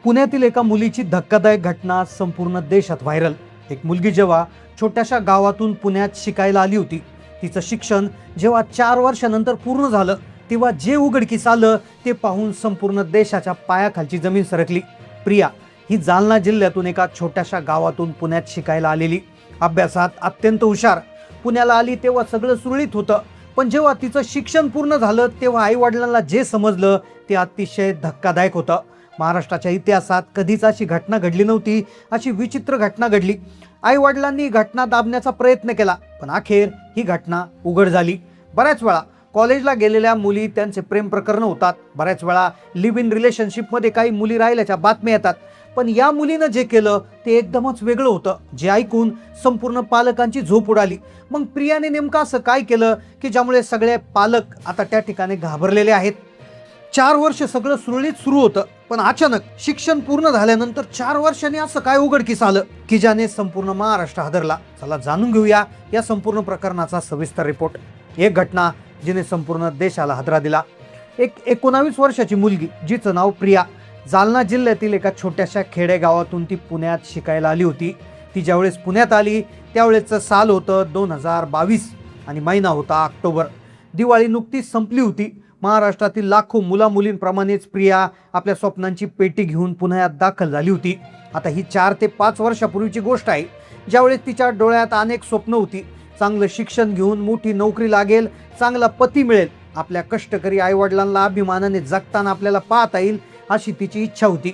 पुण्यातील एका मुलीची धक्कादायक घटना संपूर्ण देशात व्हायरल। एक मुलगी जेव्हा छोट्याशा गावातून पुण्यात शिकायला आली होती, तिचं शिक्षण जेव्हा 4 वर्षानंतर पूर्ण झालं, तेव्हा जे उघडकीस आलं ते पाहून संपूर्ण देशाच्या पायाखालची जमीन सरकली। प्रिया ही जालना जिल्ह्यातून एका छोट्याशा गावातून पुण्यात शिकायला आलेली, अभ्यासात अत्यंत हुशार। पुण्याला आली तेव्हा सगळं सुरळीत होतं, पण जेव्हा तिचं शिक्षण पूर्ण झालं तेव्हा आई वडिलांना जे समजलं ते अतिशय धक्कादायक होतं। महाराष्ट्राच्या इतिहासात कधीच अशी घटना घडली नव्हती, अशी विचित्र घटना घडली। आई वडिलांनी घटना दाबण्याचा प्रयत्न केला, पण अखेर ही घटना उघड झाली। बऱ्याच वेळा कॉलेजला गेलेल्या मुली त्यांचे प्रेम प्रकरण होतात, बऱ्याच वेळा लिव्ह इन रिलेशनशिपमध्ये काही मुली राहिल्याच्या बातम्या येतात, पण या मुलीनं जे केलं ते एकदमच वेगळं होतं, जे ऐकून संपूर्ण पालकांची झोप उडाली। मग प्रियाने नेमकं असं काय केलं की ज्यामुळे सगळे पालक आता त्या ठिकाणी घाबरलेले आहेत। 4 वर्ष सगळं सुरळीत सुरू होतं, पण अचानक शिक्षण पूर्ण झाल्यानंतर 4 वर्षांनी असं काय उघडकीस आलं की ज्याने संपूर्ण महाराष्ट्र हादरला। चला जाणून घेऊया या संपूर्ण प्रकरणाचा सविस्तर रिपोर्ट। एक घटना जिने संपूर्ण देशाला हादरा दिला। एक 19 वर्षाची मुलगी जिचं नाव प्रिया, जालना जिल्ह्यातील एका छोट्याशा खेडेगावातून ती पुण्यात शिकायला आली होती। ती ज्यावेळेस पुण्यात आली त्यावेळेचं साल होतं 2022 आणि महिना होता ऑक्टोबर। दिवाळी नुकतीच संपली होती। महाराष्ट्रातील लाखो मुला मुलींप्रमाणेच प्रिया आपल्या स्वप्नांची पेटी घेऊन पुण्यात दाखल झाली होती। आता ही 4 ते 5 वर्षापूर्वीची गोष्ट आहे, ज्यावेळेस तिच्या डोळ्यात अनेक स्वप्न होती। चांगलं शिक्षण घेऊन मोठी नोकरी लागेल, चांगला पती मिळेल, आपल्या कष्टकरी आईवडिलांना अभिमानाने जगताना आपल्याला पाहता येईल अशी तिची इच्छा होती।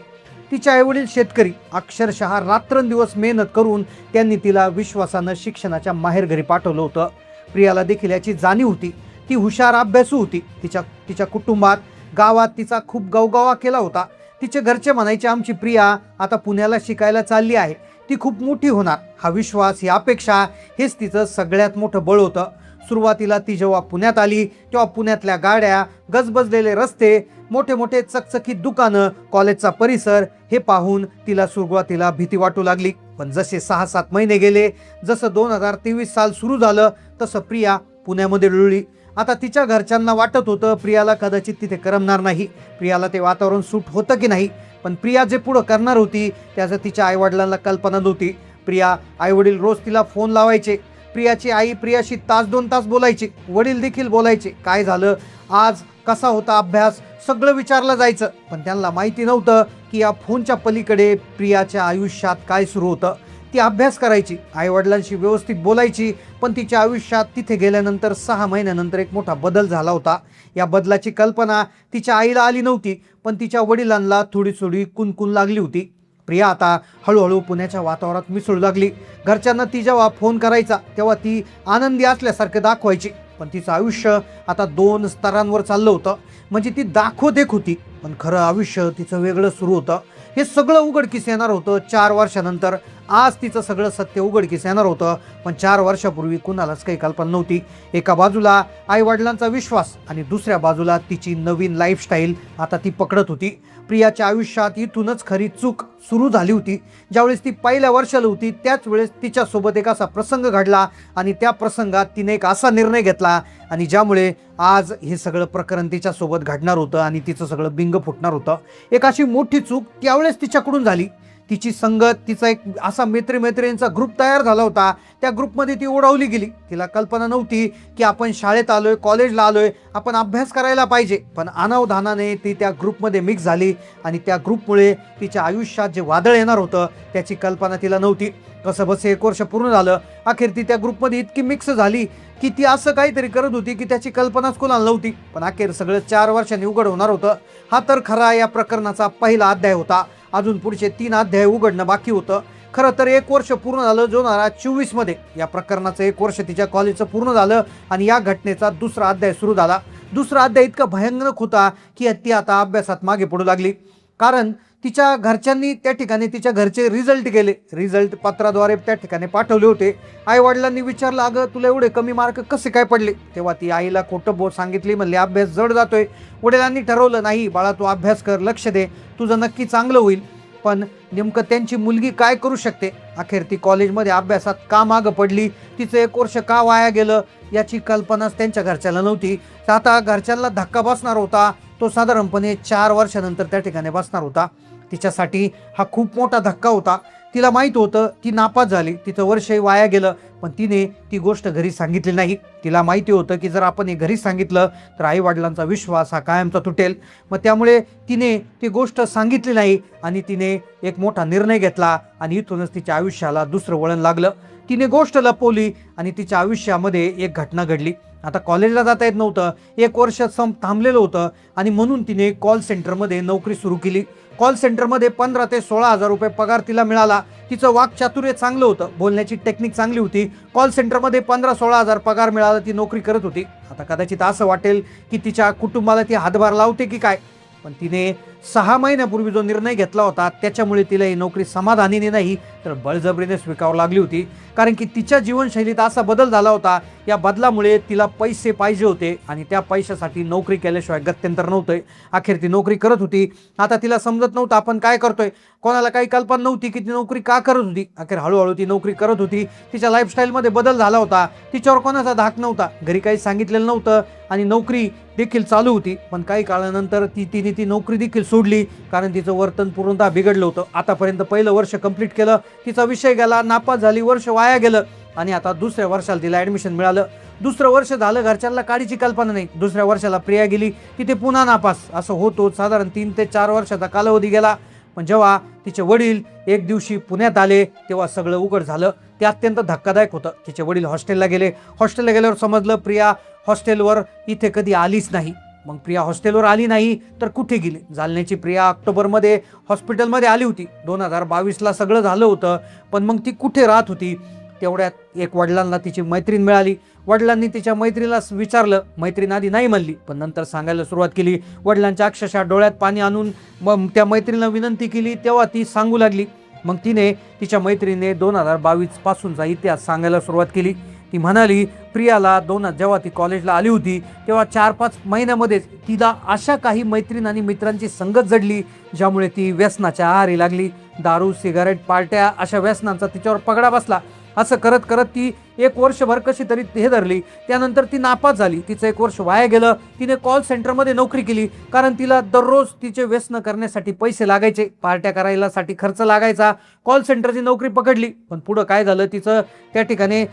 तिचे आईवडील शेतकरी, अक्षरशः रात्रंदिवस मेहनत करून त्यांनी तिला विश्वासानं शिक्षणाच्या माहेरघरी पाठवलं होतं। प्रियाला देखील याची जाणीव होती। ती हुशार अभ्यासू होती। तिच्या कुटुंबात गावात तिचा खूप गवगवा केला होता। तिचे घरचे म्हणायचे, आमची प्रिया आता पुण्याला शिकायला चालली आहे, ती खूप मोठी होणार। हा विश्वास, ही अपेक्षा, हेच तिचं सगळ्यात मोठं बळ होतं। सुरुवातीला ती जेव्हा पुण्यात आली तेव्हा पुण्यातल्या गाड्या, गजबजलेले रस्ते, मोठे मोठे चकचकीत दुकानं, कॉलेजचा परिसर हे पाहून तिला सुरुवातीला भीती वाटू लागली। पण जसे 6-7 महिने गेले, जसं 2023 साल सुरू झालं, तसं प्रिया पुण्यामध्ये रुळली। आता तिच्या घरच्यांना वाटत होतं प्रियाला कदाचित तिथे करमणार नाही, प्रियाला ते वातावरण सूट होतं की नाही, पण प्रिया जे पुढं करणार होती त्याचं तिच्या आईवडिलांना कल्पना नव्हती। प्रिया आईवडील रोज तिला फोन लावायचे, प्रियाची आई प्रियाशी तास 2 तास बोलायची, वडील देखील बोलायचे, काय झालं आज, कसा होता अभ्यास, सगळं विचारलं जायचं। पण त्यांना माहिती नव्हतं की या फोनच्या पलीकडे प्रियाच्या आयुष्यात काय सुरू होतं। ती अभ्यास करायची, आईवडिलांशी व्यवस्थित बोलायची, पण तिच्या आयुष्यात तिथे गेल्यानंतर 6 महिन्यानंतर एक मोठा बदल झाला होता। या बदलाची कल्पना तिच्या आईला आली नव्हती, पण तिच्या वडिलांना थोडी थोडी कुणकुण लागली होती। प्रिया आता हळूहळू पुण्याच्या वातावरणात मिसळू लागली। घरच्यांना ती जेव्हा फोन करायचा तेव्हा ती आनंदी असल्यासारखे दाखवायची, पण तिचं आयुष्य आता 2 स्तरांवर चाललं होतं। म्हणजे ती दाखवदेख होती, पण खरं आयुष्य तिचं वेगळं सुरू होतं। हे सगळं उघडकीस येणार होतं 4 वर्षानंतर। आज तिचं सगळं सत्य उघडकीस येणार होतं, पण 4 वर्षापूर्वी कुणालाच काही कल्पना नव्हती। एका बाजूला आईवडिलांचा विश्वास आणि दुसऱ्या बाजूला तिची नवीन लाईफस्टाईल आता ती पकडत होती। प्रियाच्या आयुष्यात इथूनच खरी चूक सुरू झाली होती। ज्यावेळेस ती पहिल्या वर्षाला होती त्याच वेळेस तिच्यासोबत एक असा प्रसंग घडला आणि त्या प्रसंगात तिने एक असा निर्णय घेतला आणि ज्यामुळे आज हे सगळं प्रकरण तिच्यासोबत घडणार होतं आणि तिचं सगळं बिंग फुटणार होतं। एक अशी मोठी चूक त्यावेळेस तिच्याकडून झाली। तिची संगत, तिचा एक असा मैत्रिणींचा ग्रुप तयार झाला होता, त्या ग्रुपमध्ये ती ओढावली गेली। तिला कल्पना नव्हती की आपण शाळेत आलोय, कॉलेजला आलोय, आपण अभ्यास करायला पाहिजे, पण अनावधानाने ती त्या ग्रुपमध्ये मिक्स झाली आणि त्या ग्रुपमुळे तिच्या आयुष्यात जे वादळ येणार होतं त्याची कल्पना तिला नव्हती। कसं बस 1 वर्ष पूर्ण झालं, अखेर ती त्या ग्रुपमध्ये इतकी मिक्स झाली की ती असं काहीतरी करत होती की त्याची कल्पनाच कोणाला नव्हती, पण अखेर सगळं 4 वर्षांनी उघड होणार होतं। हा तर खरा या प्रकरणाचा पहिला अध्याय होता। अजून पुढचे 3 अध्याय उघडणं बाकी होतं। खरं तर 1 वर्ष पूर्ण झालं 2024 मध्ये या प्रकरणाचं 1 वर्ष तिच्या कॉलेजचं पूर्ण झालं आणि या घटनेचा दुसरा अध्याय सुरू झाला। दुसरा अध्याय इतका भयानक होता की ती आता अभ्यासात मागे पडू लागली, कारण तिच्या घरच्यांनी त्या ठिकाणी तिच्या घरचे रिझल्ट गेले, रिझल्ट पत्राद्वारे त्या ठिकाणी पाठवले होते। आई वडिलांनी विचारलं, अगं तुला एवढे कमी मार्क कसे काय पडले? तेव्हा ती आईला खोटं सांगितली, म्हणले अभ्यास जड जातोय। वडिलांनी ठरवलं, नाही बाळा तू अभ्यास कर, लक्ष दे, तुझं नक्की चांगलं होईल। पण नेमकं त्यांची मुलगी काय करू शकते? अखेर ती कॉलेजमध्ये अभ्यासात का मागं पडली, तिचं 1 वर्ष का वाया गेलं याची कल्पनाच त्यांच्या घरच्याला नव्हती। आता घरच्यांना धक्का बसणार होता तो साधारणपणे 4 वर्षानंतर त्या ठिकाणी बसणार होता. तिच्यासाठी हा खूप मोठा धक्का होता. तिला माहीत होतं ती नापास झाली, तिचं वर्षही वाया गेलं, पण तिने ती गोष्ट घरी सांगितली नाही. तिला माहिती होतं की जर आपण हे घरी सांगितलं तर आईवडिलांचा विश्वास हा कायमचा तुटेल. मग त्यामुळे तिने ती गोष्ट सांगितली नाही आणि तिने एक मोठा निर्णय घेतला आणि इथूनच तिच्या आयुष्याला दुसरं वळण लागलं. तिने गोष्ट लपवली आणि तिच्या आयुष्यामध्ये एक घटना घडली. आता कॉलेजला जाता येत नव्हतं, 1 वर्ष थांबलेलं होतं आणि म्हणून तिने कॉल सेंटरमध्ये नोकरी सुरू केली. कॉल सेंटरमध्ये 15 ते 16,000 रुपये पगार तिला मिळाला. तिचं वाक्चातुर्य चांगलं होतं, बोलण्याची टेक्निक चांगली होती. कॉल सेंटरमध्ये 15-16,000 पगार मिळाला, ती नोकरी करत होती. आता कदाचित असं वाटेल की तिच्या कुटुंबाला ती हातभार लावते की काय, पण तिने 6 महिन्यापूर्वी जो निर्णय घेतला होता त्याच्यामुळे तिला ही नोकरी समाधानीने नाही तर बळजबरीने स्वीकारावी लागली होती. कारण की तिच्या जीवनशैलीत असा बदल झाला होता, या बदलामुळे तिला पैसे पाहिजे होते आणि त्या पैशासाठी नोकरी केल्याशिवाय गत्यंतर नव्हतं. अखेर ती नोकरी करत होती. आता तिला समजत नव्हतं आपण काय करतोय, कोणाला काही कल्पना नव्हती की ती नोकरी का करत होती. अखेर हळूहळू ती नोकरी करत होती. तिच्या लाईफस्टाईलमध्ये बदल झाला होता. तिच्यावर कोणाचा धाक नव्हता, घरी काही सांगितलेलं नव्हतं आणि नोकरी देखील चालू होती. पण काही काळानंतर तिने ती नोकरी देखील सोडली, कारण तिचं वर्तन पूर्णतः बिघडलं होतं. आतापर्यंत पहिलं वर्ष कंप्लीट केलं, तिचा विषय गेला, नापास झाली, वर्ष वाया गेलं आणि आता दुसऱ्या वर्षाला तिला ॲडमिशन मिळालं. दुसरं वर्ष झालं, घरच्यांना काडीची कल्पना नाही. दुसऱ्या वर्षाला प्रिया गेली, तिथे पुन्हा नापास. असं होतो साधारण 3 ते 4 वर्षाचा कालावधी गेला. पण जेव्हा तिचे वडील एक दिवशी पुण्यात आले तेव्हा सगळं उघड झालं. ते अत्यंत धक्कादायक होतं. तिचे वडील हॉस्टेलला गेले. हॉस्टेलला गेल्यावर समजलं प्रिया हॉस्टेलवर इथे कधी आलीच नाही. मग प्रिया हॉस्टेलवर आली नाही तर कुठे गेली? जालन्याची प्रिया ऑक्टोबरमध्ये हॉस्पिटलमध्ये आली होती. 2022ला सगळं झालं होतं, पण मग ती कुठे राहत होती? तेवढ्यात एक वडिलांना तिची मैत्रीण मिळाली. वडिलांनी तिच्या मैत्रिणीला विचारलं. मैत्रीण आधी नाही म्हणली, पण नंतर सांगायला सुरुवात केली. वडिलांच्या अक्षरशः डोळ्यात पाणी आणून मग त्या मैत्रिणीला विनंती केली, तेव्हा ती सांगू लागली. मग तिने तिच्या मैत्रिणीने 2022 पासूनचा इतिहास सांगायला सुरुवात केली. ती म्हणाली प्रियाला जेव्हा ती कॉलेजला आली होती तेव्हा 4-5 महिन्यामध्येच तिला अशा काही मैत्रीण आणि मित्रांची संगत जडली ज्यामुळे ती व्यसनाच्या आहारी लागली. दारू, सिगारेट, पार्ट्या अशा व्यसनांचा तिच्यावर पगडा बसला. असं करत करत ती 1 वर्षभर कशी तरी हे धरली. त्यानंतर ती नापास झाली. तिचं 1 वर्ष वाया गेलं. तिने कॉल सेंटरमध्ये नोकरी केली, कारण तिला दररोज तिचे व्यसन करण्यासाठी पैसे लागायचे, पार्ट्या करायलासाठी खर्च लागायचा. कॉल सेंटरची नोकरी पकडली, पण पुढं काय झालं तिचं त्या ठिकाणी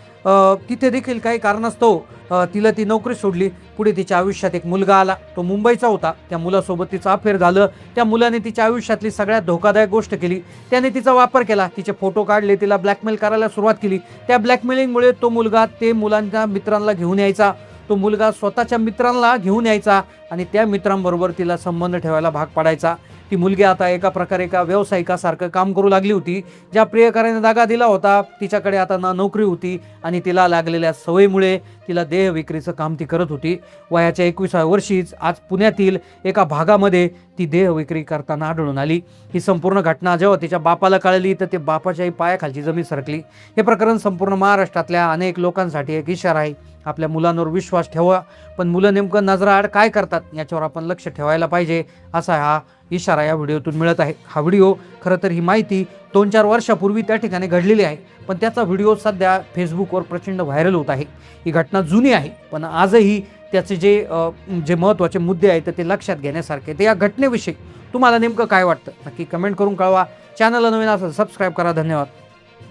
तिथे देखील काही कारणास्तव तिला ती नोकरी सोडली. पुढे तिच्या आयुष्यात एक मुलगा आला. तो मुंबईचा होता. त्या मुलासोबत तिचं अफेअर झालं. त्या मुलाने तिच्या आयुष्यातली सगळ्यात धोकादायक गोष्ट केली. त्याने तिचा वापर केला, तिचे फोटो काढले, तिला ब्लॅकमेल करायला सुरुवात केली. त्या ब्लॅकमेलिंगमुळे तो मुलगा ते मुलांच्या मित्रांना घेऊन यायचा. तो मुलगा स्वतःच्या मित्रांना घेऊन यायचा आणि त्या मित्रांबरोबर तिला संबंध ठेवायला भाग पाडायचा. ती मुलगी आता एका प्रकारे एका व्यावसायिकासारखं काम करू लागली होती. ज्या प्रियकराने दागा दिला होता तिच्याकडे आता ना नोकरी होती आणि तिला लागलेल्या सवयीमुळे तिला देह विक्रीचं काम ती करत होती. वयाच्या 21व्या वर्षीच आज पुण्यातील एका भागामध्ये ती देह विक्री करताना आढळून आली. ही संपूर्ण घटना जेव्हा तिच्या बापाला कळली तर ते बापाच्याही पायाखालची जमीन सरकली. हे प्रकरण संपूर्ण महाराष्ट्रातल्या अनेक लोकांसाठी एक इशारा आहे. आपल्या मुलांवर विश्वास ठेवा, पण मुलं नेमकं नजराआड काय करतात याच्यावर आपण लक्ष ठेवायला पाहिजे, असा हा इशारा या व्हिडिओतून मिळत आहे. हा व्हिडिओ खरं तर ही माहिती 2-4 वर्षापूर्वी त्या ठिकाणी घडलेली आहे, पण त्याचा व्हिडिओ सध्या फेसबुकवर प्रचंड व्हायरल होत आहे. ही घटना जुनी आहे, पण आजही त्याचे जे महत्त्वाचे मुद्दे आहेत ते लक्षात घेण्यासारखे. तर या घटनेविषयी तुम्हाला नेमकं काय वाटतं नक्की कमेंट करून कळवा. चॅनलला नवीन असेल सबस्क्राईब करा. धन्यवाद.